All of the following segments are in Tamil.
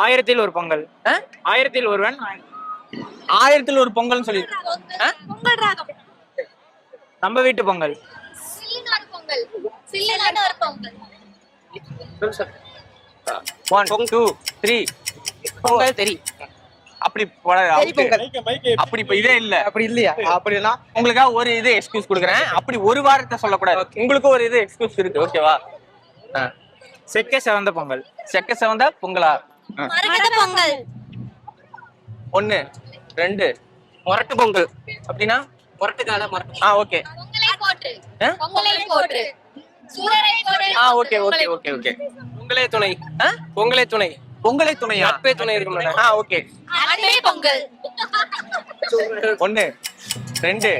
ஆயிரத்தில் ஒரு பொங்கல். ஆயிரத்தில் ஒருவன். ஆயிரத்தில் ஒரு பொங்கல்னு சொல்லி பொங்கல் ராகம். நம்ம வீட்டு பொங்கல். சில்லுனாடு பொங்கல். சில்லுனாடு ஒரு பொங்கல். 1 2 3 பொங்கல் தெரி அப்படி அப்படி இப்ப இதே இல்ல. அப்படி இல்லையா? அப்படின்னா உங்களுக்காக ஒரு இது எக்ஸ்கியூஸ் கொடுக்குறேன். அப்படி ஒரு வாரத்தை சொல்லக்கூடாது. உங்களுக்கு ஒரு இது எக்ஸ்கியூஸ் இருக்கு. ஓகேவா? செக்க செவந்த பொங்கல். செக்க செவந்த பொங்கலா? மரகத பொங்கல். 1 2 மொரட்டு பொங்கல். அப்படின்னா மொரட்டுக்கால மொரட்டு. ஓகே. பொங்கலை போற்று. பொங்கலை போற்று. சூரரை போற்று. Okay okay okay okay. பொங்கலே துணை. பொங்கலே துணை. பொங்கலை துணையா? நட்பே துணை இருக்கும்ல. ஓகே. அன்பே பொங்கல். 1 2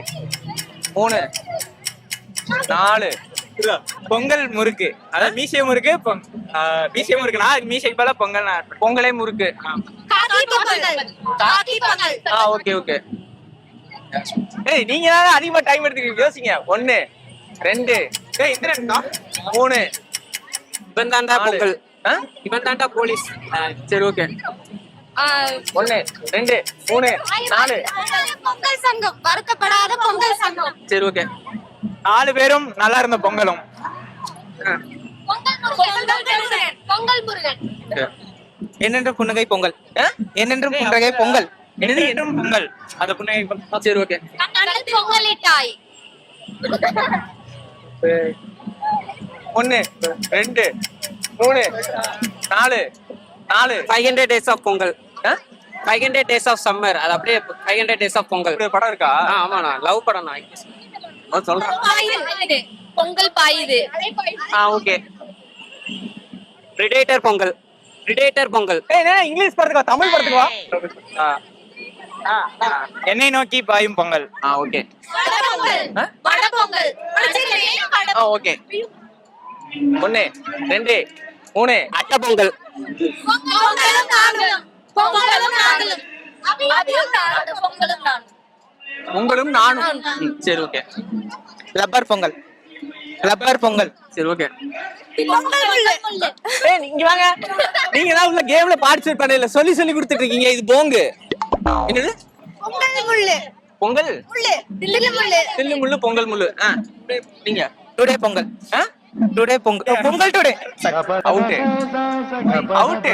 3 4 பொங்கல் முறுக்கு. அதாவது மீசை முறுக்கு. மீசை முறுக்குனா மீசைக்கு பதிலா பொங்கல். பொங்கலே முறுக்கு. காக்கி பொங்கல். காக்கி பொங்கல். Okay okay. ஏய் நீங்க தான் அதிகமா டைம் எடுத்துக்கிட்டு யோசிங்க. 1 2 3 இவன் தாண்டா பொங்கல். இவன் தாண்டா போலீஸ். சரி ஓகே. 1 2 3 4 பொங்கல் சங்கம். வறுக்கப்படாத பொங்கல் சங்கம். சரி ஓகே. 4 பேரும் நல்லா இருந்த பொங்கலும். பொங்கல் முருகன். என்னென்றும் புன்னகை பொங்கல். என்னென்றும் புன்னகை பொங்கல். என்னென்றும் பொங்கல். அந்த புன்னகை பொங்கல். சரி ஓகே. கண்ணல் பொங்கலிட்டாய். 1 2 3 4 500 days of Pongal. 500 days of summer. அது அப்படியே 500 days of பொங்கல். இப்படி படம் இருக்கா? ஆமாண்ணா, லவ் படம் நான் சொல்றேன். பாயுது. பொங்கல் பாயுது. Okay. Predator Pongal. Predator Pongal. English படத்துக்கு வா, தமிழ் படத்துக்கு வா. என்னை நோக்கி பாயும் பொங்கல். ஓகே. வட பொங்கல். ஓகே. 1 2 3 அட்டை பொங்கல். பொங்கலும் நாங்களும். பொங்கலும் நாங்களும். அபியும் நானும். பொங்கலும் நானும். உங்களும் நானும். சரி okay. Rubber Pongal. Rubber Pongal. சரி ஓகே. பொங்கல் முள்ளு. நீங்க வாங்க. நீங்க தான் உள்ள கேம்ல பார்ட்டிசிபேட் பண்ணல. சொல்லி கொடுத்துட்டு இருக்கீங்க. இது போங்கு. என்னது? பொங்கல் முள்ளு. பொங்கல் முள்ளு. தில்லு முள்ளு. தில்லு முள்ளு பொங்கல் முள்ளு. நீங்க today Pongal. Today Pongal. Pongal today. Out.